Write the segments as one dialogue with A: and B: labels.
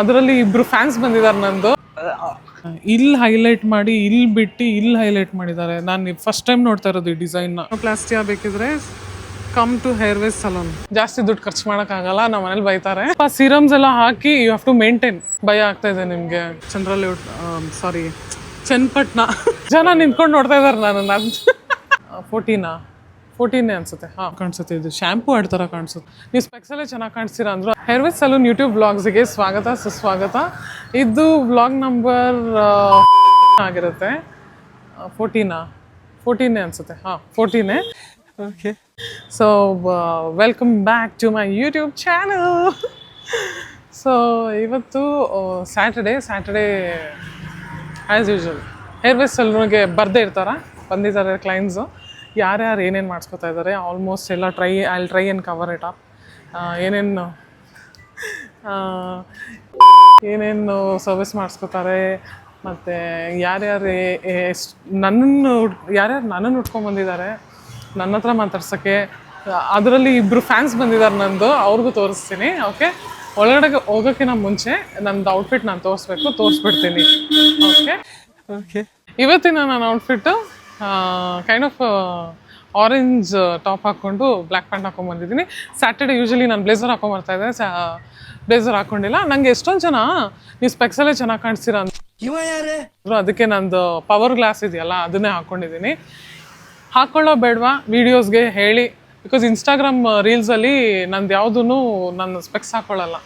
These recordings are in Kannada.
A: ಅದರಲ್ಲಿ ಇಬ್ರು ಫ್ಯಾನ್ಸ್ ಬಂದಿದ್ದಾರೆ ನಂದು. ಇಲ್ಲಿ ಹೈಲೈಟ್ ಮಾಡಿ ಇಲ್ಲಿ ಬಿಟ್ಟು ಇಲ್ಲಿ ಹೈಲೈಟ್ ಮಾಡಿದ್ದಾರೆ. ನಾನು ಫಸ್ಟ್ ಟೈಮ್ ನೋಡ್ತಾ ಇರೋದು ಈ ಡಿಸೈನ್ನ. ಪ್ಲಾಸ್ಟಿಯಾ ಬೇಕಿದ್ರೆ come to Hair ways salon. ಜಾಸ್ತಿ ದುಡ್ಡು ಖರ್ಚು ಮಾಡೋಕ್ಕಾಗಲ್ಲ, ನಮ್ಮ ಮನೇಲಿ ಬೈತಾರೆ. ಸಿರಮ್ಸ್ ಎಲ್ಲ ಹಾಕಿ ಯು ಹ್ಯಾವ್ ಟು ಮೇಂಟೈನ್. ಭಯ ಆಗ್ತಾ ಇದೆ ನಿಮಗೆ. ಸಾರಿ ಚನ್ನಪಟ್ಟಣ ಜನ ನಿಂತ್ಕೊಂಡು ನೋಡ್ತಾ ಇದ್ದಾರೆ ನಾನು 14 ಅನ್ಸುತ್ತೆ. ಕಾಣಿಸುತ್ತೆ. ಇದು ಶ್ಯಾಂಪು ಆಡ್ತಾರ ಕಾಣಿಸುತ್ತೆ. ನೀವು ಸ್ಪೆಕ್ಸಲ್ಲೇ ಚೆನ್ನಾಗಿ ಕಾಣಿಸ್ತೀರಾ ಅಂದ್ರು. ಹೇರ್ ವೇಸ್ ಸಲೂನ್ ಯೂಟ್ಯೂಬ್ ವ್ಲಾಗ್ಸ್ಗೆ ಸ್ವಾಗತ ಸುಸ್ವಾಗತ. ಇದು ವ್ಲಾಗ್ ನಂಬರ್ ಆಗಿರುತ್ತೆ. 14 ಅನ್ಸುತ್ತೆ. 14. Okay, so welcome back to my YouTube channel. So ಇವತ್ತು Saturday as usual hair ways ಸಲೂನ್ಗೆ ಬಂದಿದ್ದಾರೆ ಕ್ಲೈಂಟ್ಸು. ಯಾರ್ಯಾರು ಏನೇನು ಮಾಡಿಸ್ಕೊತಾ ಇದ್ದಾರೆ ಆಲ್ಮೋಸ್ಟ್ ಎಲ್ಲ try and cover it up. ಏನೇನು ಸರ್ವಿಸ್ ಮಾಡಿಸ್ಕೊತಾರೆ ಮತ್ತು ಯಾರ್ಯಾರು ನನ್ನನ್ನು ಉಟ್ಕೊಂಡ್ಬಂದಿದ್ದಾರೆ ನನ್ನ ಹತ್ರ ಮಾತಾಡ್ಸೋಕ್ಕೆ. ಅದರಲ್ಲಿ ಇಬ್ಬರು ಫ್ಯಾನ್ಸ್ ಬಂದಿದ್ದಾರೆ ನಂದು, ಅವ್ರಿಗೂ ತೋರಿಸ್ತೀನಿ. ಓಕೆ, ಒಳಗಡೆ ಹೋಗೋಕ್ಕಿಂತ ಮುಂಚೆ ನನ್ನದು ಔಟ್ಫಿಟ್ ನಾನು ತೋರಿಸ್ಬಿಡ್ತೀನಿ. ಓಕೆ, ಇವತ್ತಿನ ನನ್ನ outfit kind of orange top ಹಾಕ್ಕೊಂಡು ಬ್ಲ್ಯಾಕ್ ಪ್ಯಾಂಟ್ ಹಾಕೊಂಡ್ಬಂದಿದ್ದೀನಿ. ಸ್ಯಾಟರ್ಡೆ ಯೂಶ್ವಲಿ ನಾನು ಬ್ಲೇಸರ್ ಹಾಕೊಂಡ್ಬರ್ತಾಯಿದ್ದೆ, ಬ್ಲೇಸರ್ ಹಾಕ್ಕೊಂಡಿಲ್ಲ. ನನಗೆ ಎಷ್ಟೊಂದು ಜನ ನೀವು ಸ್ಪೆಕ್ಸಲ್ಲೇ ಚೆನ್ನಾಗಿ ಕಾಣಿಸ್ತೀರಾ ಅಂದರು. ಅದಕ್ಕೆ ನಂದು ಪವರ್ ಗ್ಲಾಸ್ ಇದೆಯಲ್ಲ ಅದನ್ನೇ ಹಾಕ್ಕೊಂಡಿದ್ದೀನಿ. ಹಾಕ್ಕೊಳ್ಳೋ ಬೇಡವಾ ವೀಡಿಯೋಸ್ಗೆ ಹೇಳಿ, ಬಿಕಾಸ್ ಇನ್ಸ್ಟಾಗ್ರಾಮ್ ರೀಲ್ಸಲ್ಲಿ ನಂದು ಯಾವುದೂ ನಾನು ಸ್ಪೆಕ್ಸ್ ಹಾಕ್ಕೊಳ್ಳಲ್ಲ.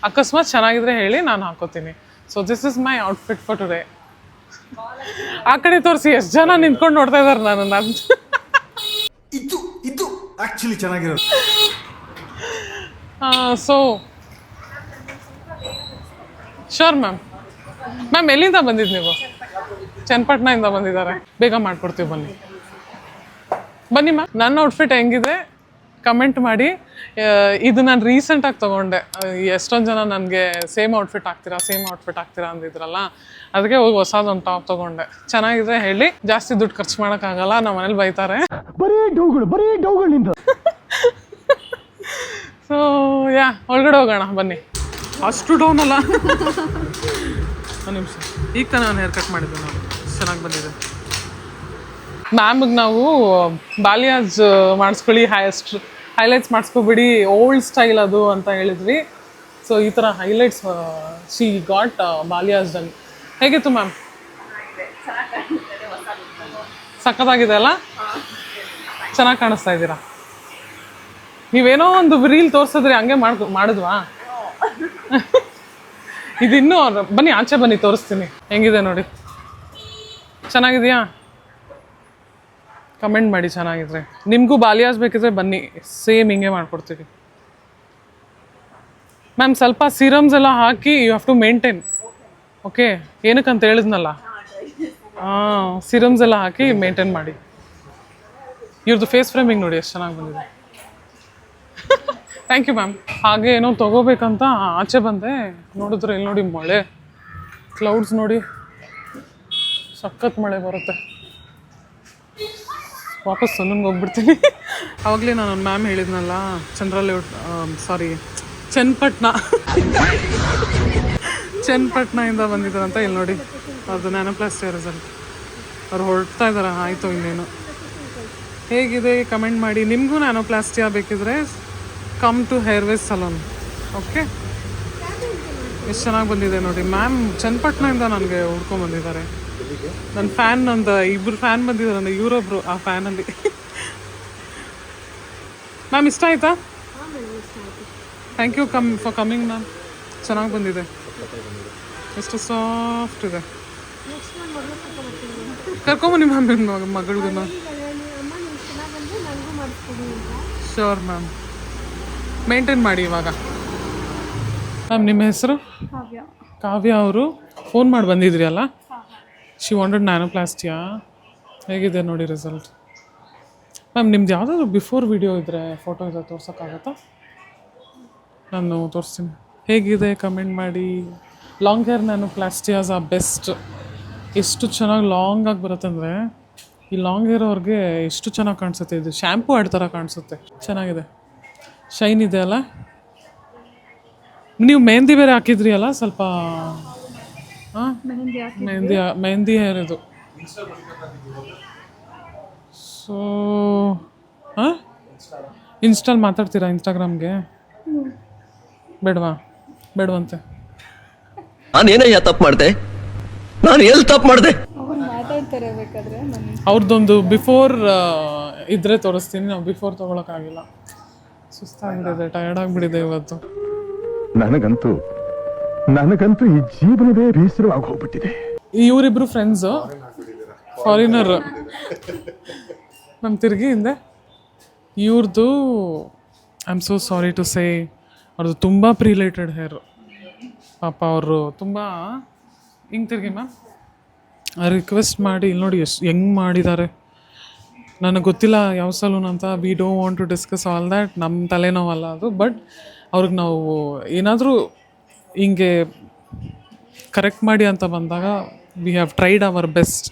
A: ಅಕಸ್ಮಾತ್ ಚೆನ್ನಾಗಿದ್ರೆ ಹೇಳಿ, ನಾನು ಹಾಕೋತೀನಿ. So this is my outfit for today. ಆ ಕಡೆ ತೋರಿಸಿ, ಎಷ್ಟು ಜನ ನಿಂತ್ಕೊಂಡು ನೋಡ್ತಾ ಇದ್ದಾರೆ ನಾನು
B: ಇದು ಆಕ್ಚುಲಿ ಚೆನ್ನಾಗಿರೋದು.
A: ಸೊ ಶೋರ್ ಮ್ಯಾಮ್ ಎಲ್ಲಿಂದ ಬಂದಿದ್ದು ನೀವು? ಚನ್ನಪಟ್ಟಣದಿಂದ ಬಂದಿದ್ದಾರೆ. ಬೇಗ ಮಾಡ್ಕೊಡ್ತೀವಿ, ಬನ್ನಿ ಮ್ಯಾಮ್. ನನ್ನ ಔಟ್ಫಿಟ್ ಹೆಂಗಿದೆ ಕಮೆಂಟ್ ಮಾಡಿ. ಇದು ನಾನು ರೀಸೆಂಟಾಗಿ ತೊಗೊಂಡೆ. ಎಷ್ಟೊಂದು ಜನ ನನಗೆ ಸೇಮ್ ಔಟ್ಫಿಟ್ ಹಾಕ್ತೀರಾ ಅಂದಿದ್ರಲ್ಲ, ಅದಕ್ಕೆ ಹೋಗಿ ಹೊಸದೊಂದು ಟಾಪ್ ತೊಗೊಂಡೆ. ಚೆನ್ನಾಗಿದೆ ಹೇಳಿ. ಜಾಸ್ತಿ ದುಡ್ಡು ಖರ್ಚು ಮಾಡೋಕ್ಕಾಗಲ್ಲ, ನಮ್ಮ ಮನೇಲಿ ಬೈತಾರೆ. ಬರೀ ಡೌಗಳಿಂದ. ಸೊ ಒಳಗಡೆ ಹೋಗೋಣ ಬನ್ನಿ. ಅಷ್ಟು ಡೌನ್ ಅಲ್ಲ. ಒಂದು ನಿಮಿಷ. ಈಗ ತಾನೇ ನಾನು ಹೇರ್ ಕಟ್ ಮಾಡಿದ್ದೆ, ನಾನು ಚೆನ್ನಾಗಿ ಬಂದಿದೆ. ಮ್ಯಾಮ್ಗೆ ನಾವು ಬಾಲಿಯಾಜ್ ಮಾಡಿಸ್ಕೊಳ್ಳಿ, ಹೈಲೈಟ್ಸ್ ಮಾಡಿಸ್ಕೊಬಿಡಿ, ಓಲ್ಡ್ ಸ್ಟೈಲ್ ಅದು ಅಂತ ಹೇಳಿದ್ವಿ. ಸೊ ಈ ಥರ ಹೈಲೈಟ್ಸ್ ಶಿ ಗಾಟ್ ಬಾಲಿಯಾಜ್ದಲ್ಲಿ. ಹೇಗಿತ್ತು ಮ್ಯಾಮ್? ಸಖತ್ತಾಗಿದೆ ಅಲ್ಲ? ಚೆನ್ನಾಗಿ ಕಾಣಿಸ್ತಾ ಇದ್ದೀರಾ. ನೀವೇನೋ ಒಂದು ರೀಲ್ ತೋರಿಸಿದ್ರಿ, ಹಂಗೆ ಮಾಡಿದ್ವಾ? ಇದಿನ್ನೂ ಬನ್ನಿ, ಆಚೆ ಬನ್ನಿ, ತೋರಿಸ್ತೀನಿ ಹೆಂಗಿದೆ ನೋಡಿ. ಚೆನ್ನಾಗಿದೆಯಾ? ಕಮೆಂಟ್ ಮಾಡಿ ಚೆನ್ನಾಗಿದ್ರೆ. ನಿಮಗೂ ಬಾಲಿಯಾಜ್ ಬೇಕಿದ್ರೆ ಬನ್ನಿ, ಸೇಮ್ ಹಿಂಗೆ ಮಾಡ್ಕೊಡ್ತೀವಿ. ಮ್ಯಾಮ್ ಸ್ವಲ್ಪ ಸಿರಮ್ಸ್ ಎಲ್ಲ ಹಾಕಿ you have to maintain. Okay, ಏನಕ್ಕಂತ ಹೇಳಿದ್ನಲ್ಲ, ಸಿರಮ್ಸ್ ಎಲ್ಲ ಹಾಕಿ ಮೇಂಟೈನ್ ಮಾಡಿ. ಇವ್ರದ್ದು ಫೇಸ್ ಫ್ರೇಮಿಂಗ್ ನೋಡಿ ಎಷ್ಟು ಚೆನ್ನಾಗಿ ಬಂದಿದೆ. Thank you ma'am. ಹಾಗೆ ಏನೋ ತೊಗೋಬೇಕಂತ ಆಚೆ ಬಂದೆ, ನೋಡಿದ್ರೆ ಇಲ್ಲಿ ನೋಡಿ ಮಳೆ, ಕ್ಲೌಡ್ಸ್ ನೋಡಿ, ಸಖತ್ ಮಳೆ ಬರುತ್ತೆ. ವಾಪಸ್ ಸಲೂನ್ಗೆ ಹೋಗ್ಬಿಡ್ತೀನಿ. ಆವಾಗಲೇ ನಾನು ಒಂದು ಮ್ಯಾಮ್ ಹೇಳಿದ್ನಲ್ಲ, ಚನ್ನಪಟ್ಟಣದಿಂದ ಬಂದಿದ್ದಾರಂತ. ಇಲ್ಲಿ ನೋಡಿ, ಅದು ನ್ಯಾನೋಪ್ಲಾಸ್ಟಿಯಾ ರಿಸಲ್ಟ್. ಅವ್ರು ಹೊರಡ್ತಾ ಇದ್ದಾರೆ. ಆಯಿತು, ಇನ್ನೇನು. ಹೇಗಿದೆ ಕಮೆಂಟ್ ಮಾಡಿ. ನಿಮಗೂ ನ್ಯಾನೋಪ್ಲಾಸ್ಟಿಯಾ ಬೇಕಿದ್ರೆ come to Hair ways salon. Okay, ಎಷ್ಟು ಚೆನ್ನಾಗಿ ಬಂದಿದೆ ನೋಡಿ. ಮ್ಯಾಮ್ ಚನ್ನಪಟ್ಟಣದಿಂದ ನನಗೆ ಹುಡ್ಕೊಂಡ್ಬಂದಿದ್ದಾರೆ. ನನ್ನ ಫ್ಯಾನ್ ಅಂತ ಇಬ್ಬರು ಫ್ಯಾನ್ ಬಂದಿದ್ದಾರೆ, ಇವರೊಬ್ರು ಆ ಫ್ಯಾನಲ್ಲಿ. ಮ್ಯಾಮ್ ಇಷ್ಟ ಆಯ್ತಾ? Thank you for coming ma'am. ಚೆನ್ನಾಗಿ ಬಂದಿದೆ, ಎಷ್ಟು ಸಾಫ್ಟ್ ಇದೆ. ಕರ್ಕೊಂಬನ್ನಿ ಮ್ಯಾಮ್ ನಿಮ್ಮ ಮಗಳಿಗೂ. ಶೋರ್ ಮ್ಯಾಮ್, ಮೇಂಟೈನ್ ಮಾಡಿ ಇವಾಗ. ಮ್ಯಾಮ್ ನಿಮ್ಮ ಹೆಸರು? ಕಾವ್ಯ. ಅವರು ಫೋನ್ ಮಾಡಿ ಬಂದಿದ್ರಿ ಅಲ್ಲ? She wanted nanoplastia. ಹೇಗಿದೆ ನೋಡಿ ರಿಸಲ್ಟ್. ಮ್ಯಾಮ್ ನಿಮ್ದು ಯಾವುದಾದ್ರು ಬಿಫೋರ್ ವಿಡಿಯೋ ಇದ್ದರೆ ಫೋಟೋ ಇದೆ ತೋರ್ಸೋಕ್ಕಾಗತ್ತಾ? ನಾನು ತೋರಿಸ್ತೀನಿ. ಹೇಗಿದೆ ಕಮೆಂಟ್ ಮಾಡಿ. Long hair nanoplastias are best. ಎಷ್ಟು ಚೆನ್ನಾಗಿ ಲಾಂಗಾಗಿ ಬರುತ್ತೆ ಅಂದರೆ, ಈ ಲಾಂಗ್ ಹೇರ್ ಅವ್ರಿಗೆ ಎಷ್ಟು ಚೆನ್ನಾಗಿ ಕಾಣಿಸುತ್ತೆ. ಇದು ಶ್ಯಾಂಪು ಆಡ್ತಾರ ಕಾಣಿಸುತ್ತೆ. ಚೆನ್ನಾಗಿದೆ, ಶೈನ್ ಇದೆ ಅಲ್ಲ? ನೀವು ಮೆಹಂದಿ ಬೇರೆ ಹಾಕಿದ್ರಿ ಅಲ್ಲ ಸ್ವಲ್ಪ. ಹಾಂ,
B: ಮೆಹಂದಿ ಹಾಕಿ
A: ಮೆಹಂದಿ ಹೇರ್ ಇದು. ಸೊ ಹಾಂ, ಇನ್ಸ್ಟಾಲ್ ಮಾತಾಡ್ತೀರಾ ಇನ್ಸ್ಟಾಗ್ರಾಮ್ಗೆ? ಬೇಡವಂತೆ.
C: ನಾನೇನಯ್ಯ ತಪ್ಪು ಮಾಡಿದೆ, ನಾನು ಎಲ್ಲಿ ತಪ್ಪು ಮಾಡಿದೆ?
B: ಅವ್ರು ಮಾತಾಡ್ತಾರೆ ಬೇಕಾದ್ರೆ.
A: ಅವ್ರದ್ದೊಂದು ಬಿಫೋರ್ ಇದ್ರೆ ತೋರಿಸ್ತೀನಿ. ನಾವು ಬಿಫೋರ್ ತೊಗೊಳಕ್ಕಾಗಿಲ್ಲ, ಸುಸ್ತಾಗ್ಬಿಟ್ಟಿದೆ, ಟಯರ್ಡ್ ಆಗಿಬಿಟ್ಟಿದೆ ಇವತ್ತು.
D: ನನಗಂತೂ ಈ ಜೀವನವೇ ಬೇಸರವಾಗಿ ಹೋಗ್ಬಿಟ್ಟಿದೆ.
A: ಇವರಿಬ್ರು ಫ್ರೆಂಡ್ಸು, ಫಾರಿನರ್. ನಮ್ಮ ತಿರುಗಿ ಹಿಂದೆ ಇವ್ರದ್ದು, I am so sorry to say, ಅವ್ರದ್ದು ತುಂಬ ಪ್ರಿಲೇಟೆಡ್ ಹೇರು. ಪಾಪ ಅವರು ತುಂಬ ಹಿಂಗೆ ತಿರುಗಿ ಮ್ಯಾಮ್ ರಿಕ್ವೆಸ್ಟ್ ಮಾಡಿ ಇಲ್ಲಿ ನೋಡಿ ಎಷ್ಟು ಹೆಂಗೆ ಮಾಡಿದ್ದಾರೆ. ನನಗೆ ಗೊತ್ತಿಲ್ಲ ಯಾವ ಸಲೂನ್ ಅಂತ. We don't want to discuss all that, ನಮ್ಮ ತಲೆನೋವಲ್ಲ ಅದು. ಬಟ್ ಅವ್ರಿಗೆ ನಾವು ಏನಾದರೂ ಹಿಂಗೆ ಕರೆಕ್ಟ್ ಮಾಡಿ ಅಂತ ಬಂದಾಗ we have tried hour best.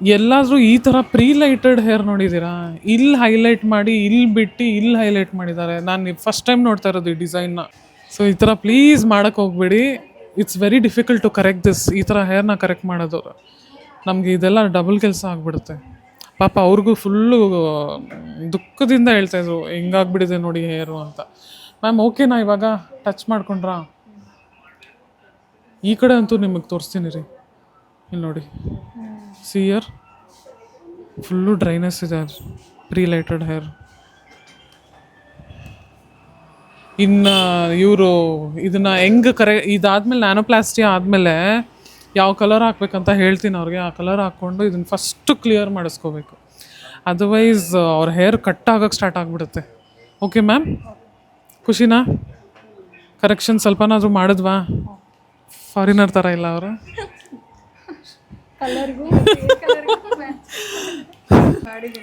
A: ಎಲ್ಲಾದರೂ ಈ ಥರ ಪ್ರೀಲೈಟೆಡ್ ಹೇರ್ ನೋಡಿದ್ದೀರಾ? ಇಲ್ಲಿ ಹೈಲೈಟ್ ಮಾಡಿ, ಇಲ್ಲಿ ಬಿಟ್ಟು ಇಲ್ಲಿ ಹೈಲೈಟ್ ಮಾಡಿದ್ದಾರೆ. ನಾನು ಫಸ್ಟ್ ಟೈಮ್ ನೋಡ್ತಾ ಇರೋದು ಈ ಡಿಸೈನ್ನ. ಸೊ ಈ ಥರ ಪ್ಲೀಸ್ ಮಾಡೋಕ್ಕೆ ಹೋಗ್ಬೇಡಿ. It's very difficult to correct this. ಈ ಥರ ಹೇರ್ನ ಕರೆಕ್ಟ್ ಮಾಡೋದು ನಮಗೆ ಇದೆಲ್ಲ ಡಬಲ್ ಕೆಲಸ ಆಗಿಬಿಡುತ್ತೆ. ಪಾಪ ಅವ್ರಿಗೂ ಫುಲ್ಲು ದುಃಖದಿಂದ ಹೇಳ್ತಾಯಿದ್ರು, ಹೆಂಗಾಗ್ಬಿಟ್ಟಿದೆ ನೋಡಿ ಹೇರು ಅಂತ. ಮ್ಯಾಮ್ ಓಕೆನಾ ಇವಾಗ? ಟಚ್ ಮಾಡ್ಕೊಂಡ್ರಾ? ಈ ಕಡೆ ಅಂತೂ ನಿಮಗೆ ತೋರಿಸ್ತೀನಿ ರೀ. ಇಲ್ಲಿ ನೋಡಿ, ಸಿಯರ್ ಫುಲ್ಲು ಡ್ರೈನೆಸ್ ಇದೆ, ಪ್ರೀಲೈಟೆಡ್ ಹೇರ್. ಇನ್ನು ಇವರು ಇದನ್ನು ಹೆಂಗೆ ಇದಾದಮೇಲೆ ನ್ಯಾನೋಪ್ಲಾಸ್ಟಿ ಆದಮೇಲೆ ಯಾವ ಕಲರ್ ಹಾಕ್ಬೇಕಂತ ಹೇಳ್ತೀನಿ ಅವ್ರಿಗೆ. ಆ ಕಲರ್ ಹಾಕ್ಕೊಂಡು ಇದನ್ನು ಫಸ್ಟು ಕ್ಲಿಯರ್ ಮಾಡಿಸ್ಕೋಬೇಕು. ಅದರ್ವೈಸ್ ಅವ್ರ ಹೇರ್ ಕಟ್ ಆಗೋಕ್ಕೆ ಸ್ಟಾರ್ಟ್ ಆಗಿಬಿಡುತ್ತೆ. ಓಕೆ ಮ್ಯಾಮ್, ಖುಷಿನಾ? ಕರೆಕ್ಷನ್ ಸ್ವಲ್ಪನಾದರೂ ಮಾಡಿದ್ವಾ? ಫಾರಿನರ್ ಥರ ಇಲ್ಲ ಅವರು.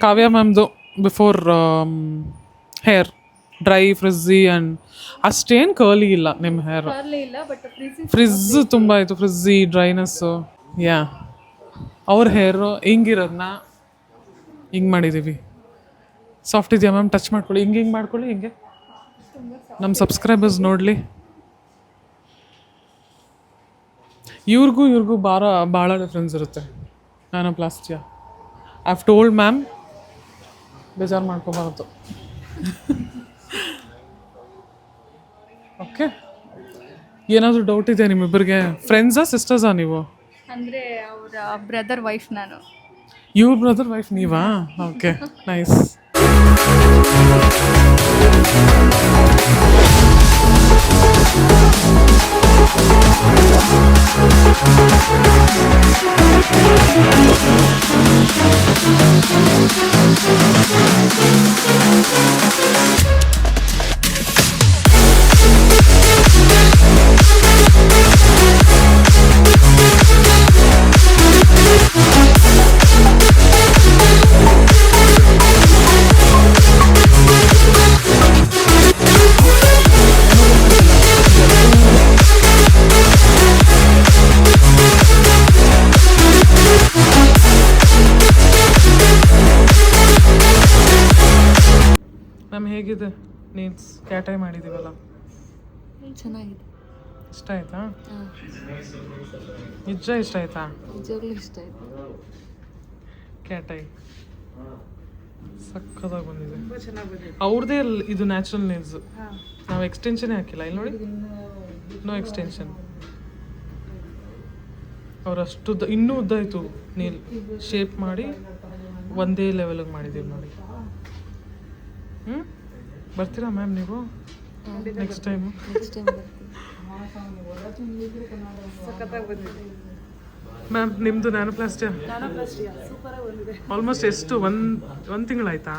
A: ಕಾವ್ಯ ಮ್ಯಾಮ್ದು before hair dry, frizzy and ಅಷ್ಟೇನು ಕರ್ಲಿ ಇಲ್ಲ ನಿಮ್ಮ ಹೇರ್. ಫ್ರಿಜ್ ತುಂಬ ಆಯಿತು, ಫ್ರಿಜ್ಜಿ, ಡ್ರೈನೆಸ್ಸು. ಯಾ, ಅವ್ರ ಹೇರು ಹಿಂಗಿರೋದನ್ನ ಹಿಂಗೆ ಮಾಡಿದ್ದೀವಿ. ಸಾಫ್ಟ್ ಇದೆಯಾ ಮ್ಯಾಮ್? ಟಚ್ ಮಾಡ್ಕೊಳ್ಳಿ, ಹಿಂಗೆ ಮಾಡ್ಕೊಳ್ಳಿ, ಹಿಂಗೆ ನಮ್ಮ ಸಬ್ಸ್ಕ್ರೈಬರ್ಸ್ ನೋಡಲಿ. ಇವ್ರಿಗೂ ಭಾಳ ಡಿಫ್ರೆನ್ಸ್ ಇರುತ್ತೆ ನ್ಯಾನೋಪ್ಲಾಸ್ಟಿಯ. ಐ ಹ್ಯಾವ್ ಟೋಲ್ಡ್ ಮ್ಯಾಮ್, ಬೇಜಾರು ಮಾಡ್ಕೋಬಾರ್ದು. ಓಕೆ, ಏನಾದರೂ ಡೌಟ್ ಇದೆಯಾ ನಿಮ್ಮಿಬ್ಬರಿಗೆ? ಫ್ರೆಂಡ್ಸಾ ಸಿಸ್ಟರ್ಸಾ ನೀವು?
B: ಅಂದರೆ ಅವರ ಬ್ರದರ್ ವೈಫ್ ನಾನು.
A: ಇವ್ರ ಬ್ರದರ್ ವೈಫ್ ನೀವಾ? Okay, nice. ಮ್ಯಾಮ್ ಹೇಗಿದೆ ನೀಡ್ಸ್? ಕ್ಯಾಟೈ ಮಾಡಿದ್ದೀವಲ್ಲ,
B: ಚೆನ್ನಾಗಿದೆ.
A: ಇಷ್ಟ ಆಯ್ತಾ? ನಿಜ ಇಷ್ಟ ಆಯ್ತಾ?
B: ನಿಜವಾಗ್ಲೂ ಇಷ್ಟ ಆಯ್ತು.
A: ಕ್ಯಾಟೈ ಸಕ್ಕದಾಗಿ ಬಂದಿದೆ. ಅವ್ರದ್ದೇ ಇದು ನ್ಯಾಚುರಲ್ ನೇಲ್ಸ್. ನಾವು ಎಕ್ಸ್ಟೆನ್ಷನ್ ಹಾಕಿಲ್ಲ. ಇಲ್ಲಿ ನೋಡಿ, ನೋ ಎಕ್ಸ್ಟೆನ್ಷನ್. ಅವರಷ್ಟು ಇನ್ನೂ ಉದ್ದ ಆಯಿತು ನೀಲ್ ಶೇಪ್ ಮಾಡಿ ಒಂದೇ ಲೆವೆಲಿಗೆ ಮಾಡಿದ್ದೀವಿ ನೋಡಿ. ಬರ್ತೀರಾ ಮ್ಯಾಮ್ ನೀವು ನೆಕ್ಸ್ಟ್ ಟೈಮ್? ಮ್ಯಾಮ್ ನಿಮ್ಮದು ನ್ಯಾನೋಪ್ಲಾಸ್ಟಿಯಾ ಆಲ್ಮೋಸ್ಟ್ ಎಷ್ಟು ಒಂದು ತಿಂಗಳಾಯ್ತಾ?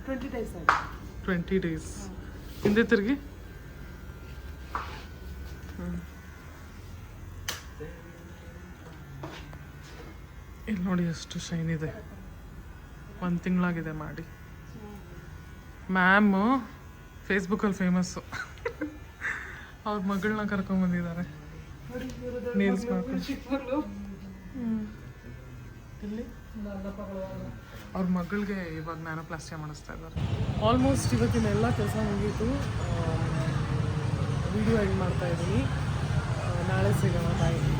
A: 20 days ಹಿಂದೆ ತಿರುಗಿ. ಇಲ್ಲಿ ನೋಡಿ ಎಷ್ಟು ಶೈನ್ ಇದೆ. 1 ತಿಂಗಳಾಗಿದೆ ಮಾಡಿ. ಮ್ಯಾಮು ಫೇಸ್ಬುಕ್ಕಲ್ಲಿ ಫೇಮಸ್ಸು. ಅವ್ರ ಮಗಳನ್ನ ಕರ್ಕೊಂಬಂದಿದ್ದಾರೆ ನೀಲ್ಸ್ ಮಾಡ್ಕೊಂಡು. ಇಲ್ಲಿ ಅವ್ರ ಮಗಳಿಗೆ ಇವಾಗ ನ್ಯಾನೋಪ್ಲಾಸ್ಟಿಯಾ ಮಾಡಿಸ್ತಾ ಇದ್ದಾರೆ. ಆಲ್ಮೋಸ್ಟ್ ಇವತ್ತಿನ ಎಲ್ಲ ಕೆಲಸ ಮುಗೀತು. ವಿಡಿಯೋ ಎಂಡ್ ಮಾಡ್ತಾ ಇದ್ದೀನಿ. ನಾಳೆ ಸಿಗೋಣ. ಬಾಯ್.